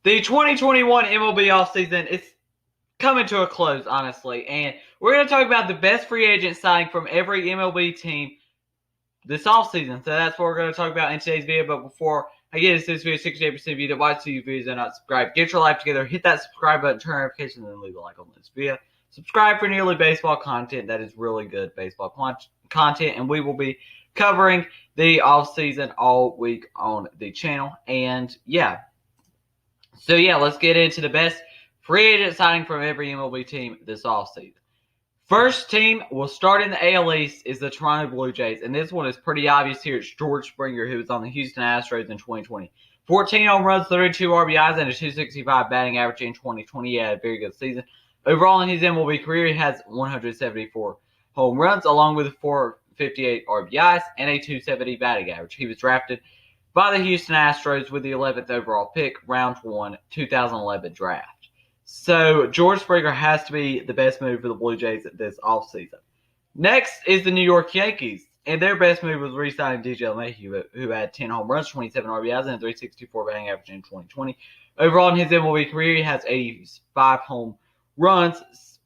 The 2021 MLB offseason is coming to a close, honestly, and we're going to talk about the best free agent signing from every MLB team this offseason. So that's what we're going to talk about in today's video. But before I get into this video, 68% of you that watch these videos are not subscribed. Get your life together, hit that subscribe button, turn notifications, and then leave a like on this video. Subscribe for nearly baseball content. That is really good baseball content, and we will be covering the offseason all week on the channel. And yeah. So yeah, let's get into the best free agent signing from every MLB team this offseason. First team will start in the AL East is the Toronto Blue Jays, and this one is pretty obvious here. It's George Springer, who was on the Houston Astros in 2020. 14 home runs, 32 RBIs, and a 265 batting average in 2020. He had a very good season. Overall in his MLB career, he has 174 home runs, along with 458 RBIs and a 270 batting average. He was drafted by the Houston Astros with the 11th overall pick, round 1, 2011 draft. So George Springer has to be the best move for the Blue Jays this offseason. Next is the New York Yankees, and their best move was re-signing DJ LeMahieu, who had 10 home runs, 27 RBIs, and a 364 batting average in 2020. Overall in his MLB career, he has 85 home runs,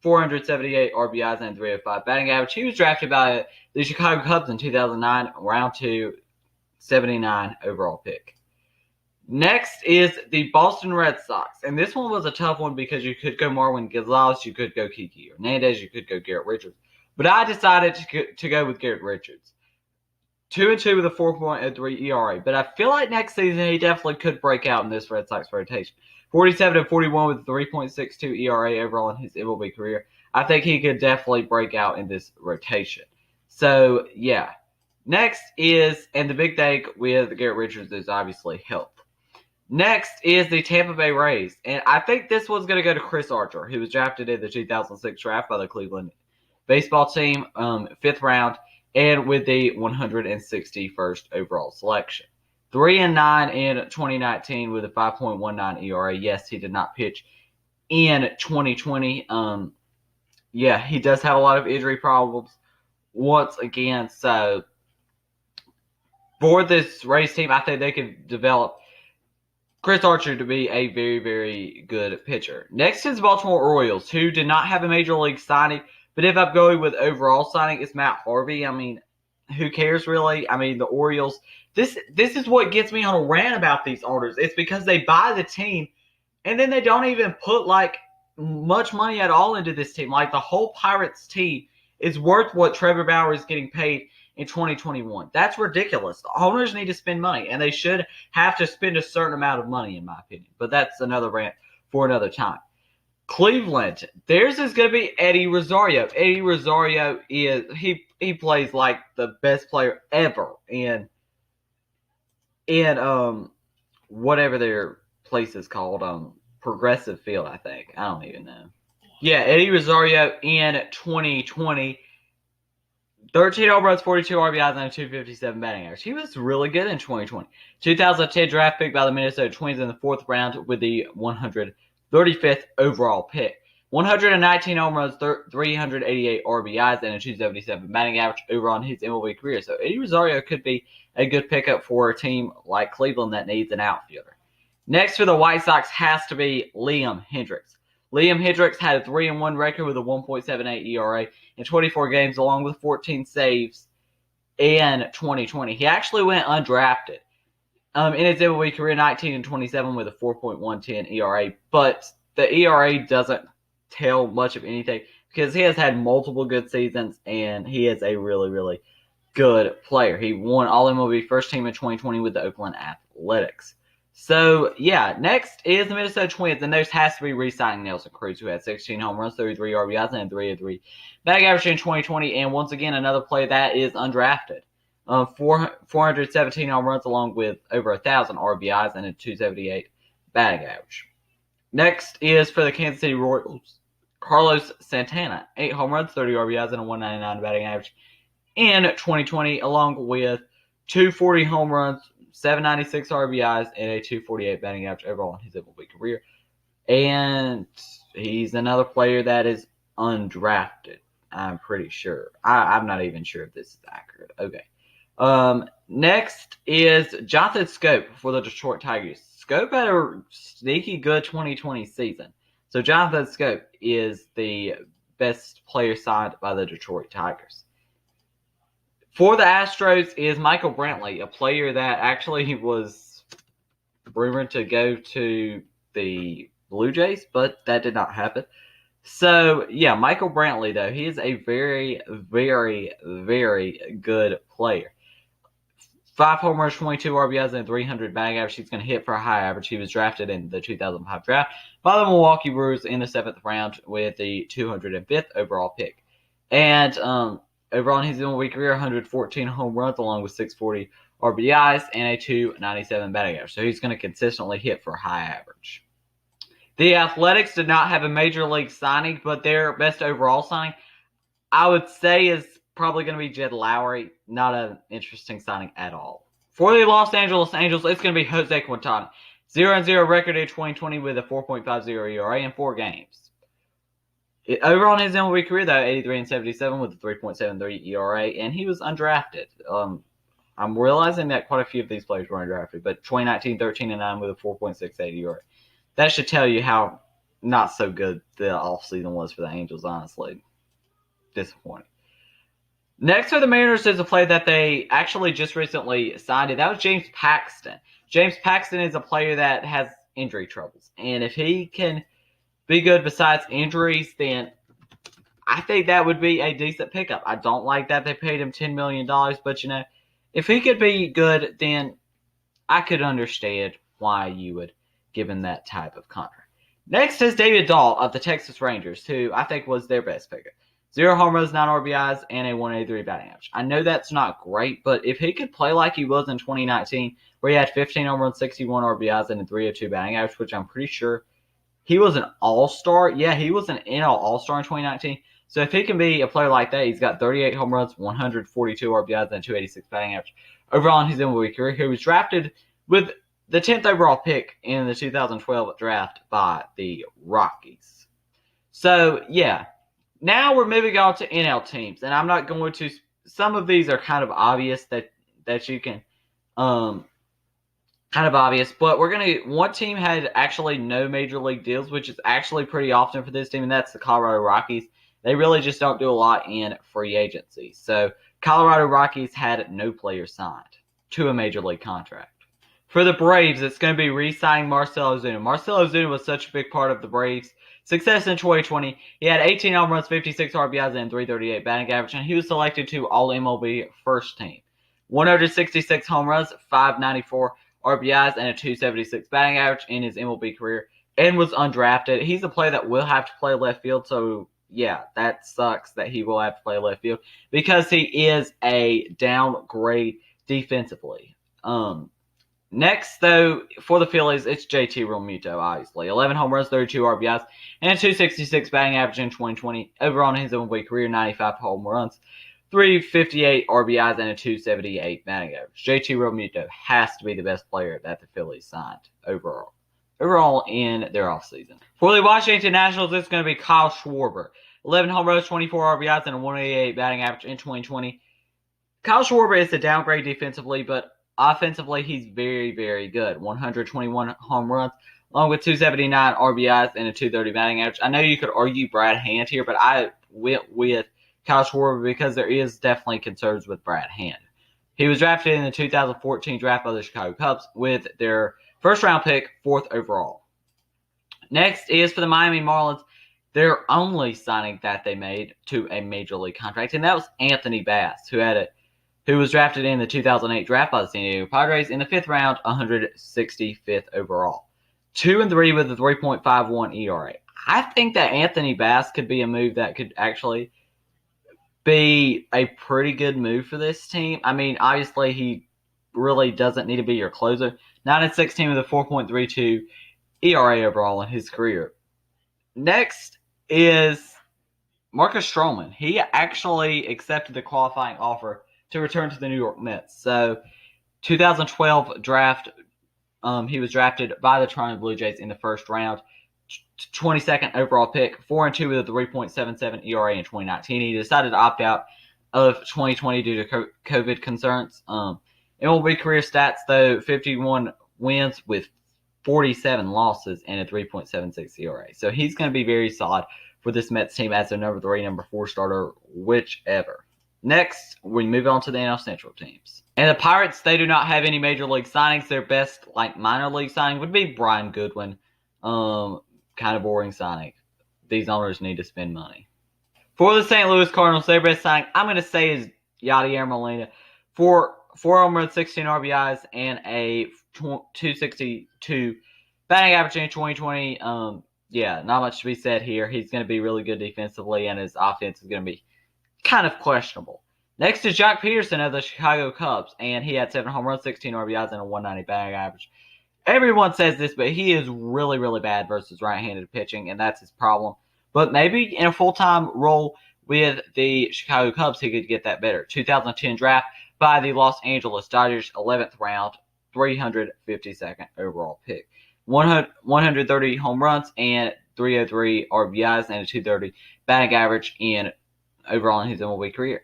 478 RBIs, and a 305 batting average. He was drafted by the Chicago Cubs in 2009, round 2, 79 overall pick. Next is the Boston Red Sox, and this one was a tough one because you could go Marwin Gonzalez, you could go Kiki Hernandez, you could go Garrett Richards, but I decided to go with Garrett Richards. 2-2 with a 4.03 ERA, but I feel like next season he definitely could break out in this Red Sox rotation. 47-41 with a 3.62 ERA overall in his MLB career. I think he could definitely break out in this rotation. So yeah. Next is, and the big thing with Garrett Richards is obviously health. Next is the Tampa Bay Rays, and I think this one's going to go to Chris Archer, who was drafted in the 2006 draft by the Cleveland baseball team, 5th round, and with the 161st overall selection. 3-9 in 2019 with a 5.19 ERA. Yes, he did not pitch in 2020. Yeah, he does have a lot of injury problems once again, so for this Rays team, I think they can develop Chris Archer to be a very, very good pitcher. Next is the Baltimore Orioles, who did not have a major league signing, but if I'm going with overall signing, it's Matt Harvey. I mean, who cares really? I mean, the Orioles, this is what gets me on a rant about these owners. It's because they buy the team, and then they don't even put, like, much money at all into this team. Like, the whole Pirates team is worth what Trevor Bauer is getting paid in 2021. That's ridiculous. The owners need to spend money, and they should have to spend a certain amount of money, in my opinion. But that's another rant for another time. Cleveland, theirs is going to be Eddie Rosario. Eddie Rosario is he plays like the best player ever in whatever their place is called, Progressive Field, I think. I don't even know. Yeah, Eddie Rosario in 2020. 13 home runs, 42 RBIs, and a 257 batting average. He was really good in 2020. 2010 draft pick by the Minnesota Twins in the 4th round with the 135th overall pick. 119 home runs, 388 RBIs, and a 277 batting average overall in his MLB career. So Eddie Rosario could be a good pickup for a team like Cleveland that needs an outfielder. Next for the White Sox has to be Liam Hendriks. Liam Hendriks had a 3-1 record with a 1.78 ERA in 24 games, along with 14 saves in 2020. He actually went undrafted in his MLB career, 19-27 with a 4.110 ERA. But the ERA doesn't tell much of anything because he has had multiple good seasons, and he is a really, really good player. He won All-MLB First Team in 2020 with the Oakland Athletics. So, yeah, next is the Minnesota Twins, and theirs has to be re-signing Nelson Cruz, who had 16 home runs, 33 RBIs, and a 3.03 batting average in 2020. And once again, another player that is undrafted. 417 home runs, along with over 1,000 RBIs and a 278 batting average. Next is for the Kansas City Royals, Carlos Santana, 8 home runs, 30 RBIs, and a 199 batting average in 2020, along with 240 home runs, 796 RBIs, and a 248 batting average overall in his MLB career. And he's another player that is undrafted, I'm pretty sure. I'm not even sure if this is accurate. Okay. Next is Jonathan Scope for the Detroit Tigers. Scope had a sneaky good 2020 season. So Jonathan Scope is the best player signed by the Detroit Tigers. For the Astros is Michael Brantley, a player that actually was rumored to go to the Blue Jays, but that did not happen. So, yeah, Michael Brantley, though, he is a very, very, very good player. 5 homers, 22 RBIs, and 300 batting average. He's going to hit for a high average. He was drafted in the 2005 draft by the Milwaukee Brewers in the 7th round with the 205th overall pick. And overall in his MLB career, 114 home runs along with 640 RBIs and a 297 batting average. So he's going to consistently hit for a high average. The Athletics did not have a major league signing, but their best overall signing, I would say, is probably going to be Jed Lowry. Not an interesting signing at all. For the Los Angeles Angels, it's going to be Jose Quintana. 0-0 record in 2020 with a 4.50 ERA in 4 games. Overall in his MLB career, though, 83-77 with a 3.73 ERA, and he was undrafted. I'm realizing that quite a few of these players were undrafted, but 2019, 13-9 with a 4.68 ERA. That should tell you how not so good the offseason was for the Angels, honestly. Disappointing. Next for the Mariners is a player that they actually just recently signed. That was James Paxton. James Paxton is a player that has injury troubles. And if he can be good besides injuries, then I think that would be a decent pickup. I don't like that they paid him $10 million, but, if he could be good, then I could understand why you would give him that type of contract. Next is David Dahl of the Texas Rangers, who I think was their best pickup. 0 home runs, 9 RBIs, and a 183 batting average. I know that's not great, but if he could play like he was in 2019, where he had 15 home runs, 61 RBIs, and a 302 batting average, which I'm pretty sure he was an all-star. Yeah, he was an NL all-star in 2019. So if he can be a player like that, he's got 38 home runs, 142 RBIs, and a 286 batting average. Overall in his MLB career, he was drafted with the 10th overall pick in the 2012 draft by the Rockies. So, yeah. Now we're moving on to NL teams. And I'm not going to – some of these are kind of obvious that you can kind of obvious. But we're going to – one team had actually no major league deals, which is actually pretty often for this team, and that's the Colorado Rockies. They really just don't do a lot in free agency. So Colorado Rockies had no players signed to a major league contract. For the Braves, it's going to be re-signing Marcell Ozuna. Marcell Ozuna was such a big part of the Braves' success in 2020. He had 18 home runs, 56 RBIs, and 338 batting average, and he was selected to All-MLB First Team. 166 home runs, 594 RBIs, and a 276 batting average in his MLB career, and was undrafted. He's a player that will have to play left field, so yeah, that sucks that he will have to play left field because he is a downgrade defensively. Next, though, for the Phillies, it's JT Realmuto, obviously. 11 home runs, 32 RBIs, and a 266 batting average in 2020. Overall in his MLB career, 95 home runs, 358 RBIs, and a 278 batting average. JT Realmuto has to be the best player that the Phillies signed overall in their offseason. For the Washington Nationals, it's going to be Kyle Schwarber. 11 home runs, 24 RBIs, and a 188 batting average in 2020. Kyle Schwarber is a downgrade defensively, but offensively, he's very, very good. 121 home runs, along with 279 RBIs and a 230 batting average. I know you could argue Brad Hand here, but I went with Kyle Schwarber because there is definitely concerns with Brad Hand. He was drafted in the 2014 draft by the Chicago Cubs with their first-round pick, 4th overall. Next is for the Miami Marlins, their only signing that they made to a major league contract, and that was Anthony Bass, who was drafted in the 2008 draft by the San Diego Padres in the 5th round, 165th overall. 2-3 with a 3.51 ERA. I think that Anthony Bass could be a move that could actually be a pretty good move for this team. I mean, obviously, he really doesn't need to be your closer. 9-16 with a 4.32 ERA overall in his career. Next is Marcus Stroman. He actually accepted the qualifying offer to return to the New York Mets. So, 2012 draft, he was drafted by the Toronto Blue Jays in the 1st round. 22nd overall pick, 4-2 with a 3.77 ERA in 2019. He decided to opt out of 2020 due to COVID concerns. MLB career stats, though, 51 wins with 47 losses and a 3.76 ERA. So he's going to be very solid for this Mets team as their number 3, number 4 starter, whichever. Next, we move on to the NL Central teams. And the Pirates, they do not have any major league signings. Their best minor league signing would be Brian Goodwin. Kind of boring signing. These owners need to spend money. For the St. Louis Cardinals, their best signing, I'm going to say, is Yadier Molina. 4 home runs, 16 RBIs, and a 262 batting average in 2020. Yeah, not much to be said here. He's going to be really good defensively, and his offense is going to be kind of questionable. Next is Jock Peterson of the Chicago Cubs, and he had 7 home runs, 16 RBIs, and a 190 batting average. Everyone says this, but he is really, really bad versus right-handed pitching, and that's his problem. But maybe in a full-time role with the Chicago Cubs, he could get that better. 2010 draft by the Los Angeles Dodgers, 11th round, 352nd overall pick. 130 home runs and 303 RBIs and a 230 batting average overall in his MLB career.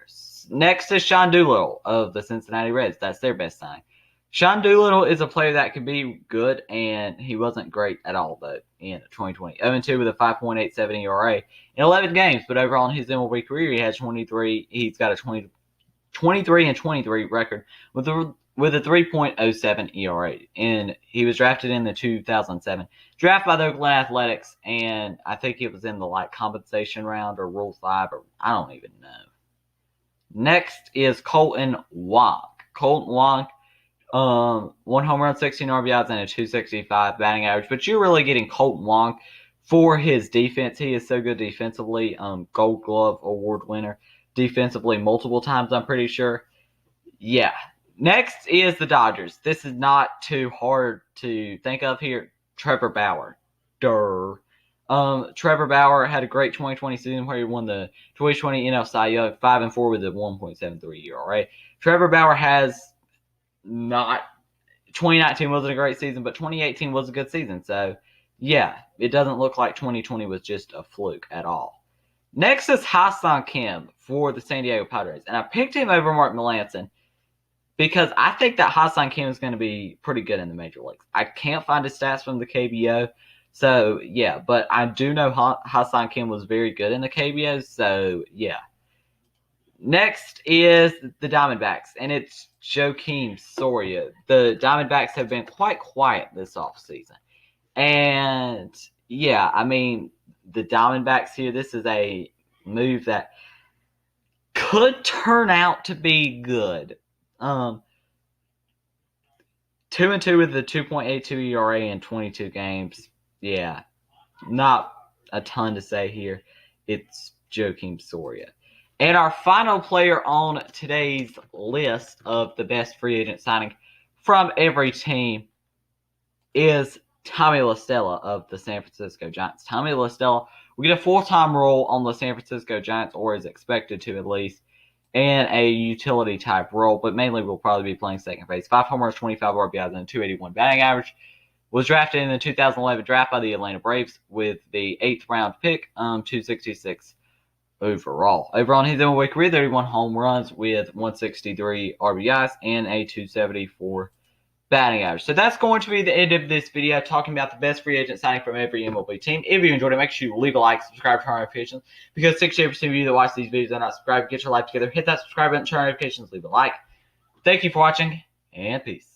Next is Sean Doolittle of the Cincinnati Reds. That's their best signing. Sean Doolittle is a player that can be good, and he wasn't great at all, though, in 2020. 0-2 with a 5.87 ERA in 11 games, but overall in his MLB career, he has 23. He's got a 23-23 record with a 3.07 ERA. And he was drafted in the 2007 draft by the Oakland Athletics, and I think it was in the compensation round or Rule 5, or I don't even know. Next is Colton Wong. Colton Wong. 1 home run, 16 RBIs, and a 265 batting average. But you're really getting Colton Wong for his defense. He is so good defensively. Gold Glove Award winner defensively multiple times, I'm pretty sure. Yeah. Next is the Dodgers. This is not too hard to think of here. Trevor Bauer. Trevor Bauer had a great 2020 season where he won the 2020 NL Cy Young, 5-4 with a 1.73 ERA. Trevor Bauer has not 2019 wasn't a great season, but 2018 was a good season. So, yeah, it doesn't look like 2020 was just a fluke at all. Next is Ha-Seong Kim for the San Diego Padres, and I picked him over Mark Melancon because I think that Ha-Seong Kim is going to be pretty good in the major leagues. I can't find his stats from the KBO, so yeah, but I do know Ha-Seong Kim was very good in the KBO, so yeah. Next is the Diamondbacks, and it's Joakim Soria. The Diamondbacks have been quite quiet this offseason. And, yeah, I mean, the Diamondbacks here, this is a move that could turn out to be good. 2-2 with the 2.82 ERA in 22 games. Yeah, not a ton to say here. It's Joakim Soria. And our final player on today's list of the best free agent signing from every team is Tommy La Stella of the San Francisco Giants. Tommy La Stella will get a full-time role on the San Francisco Giants, or is expected to at least, and a utility-type role, but mainly will probably be playing second base. 5 homers, 25 RBIs, and a 281 batting average. Was drafted in the 2011 draft by the Atlanta Braves with the 8th round pick, 266 overall. Overall in his MLB career, 31 home runs with 163 RBIs and a 274 batting average. So that's going to be the end of this video, talking about the best free agent signing from every MLB team. If you enjoyed it, make sure you leave a like, subscribe, turn on notifications, because 68% of you that watch these videos are not subscribed. Get your life together, hit that subscribe button, turn on notifications, leave a like. Thank you for watching, and peace.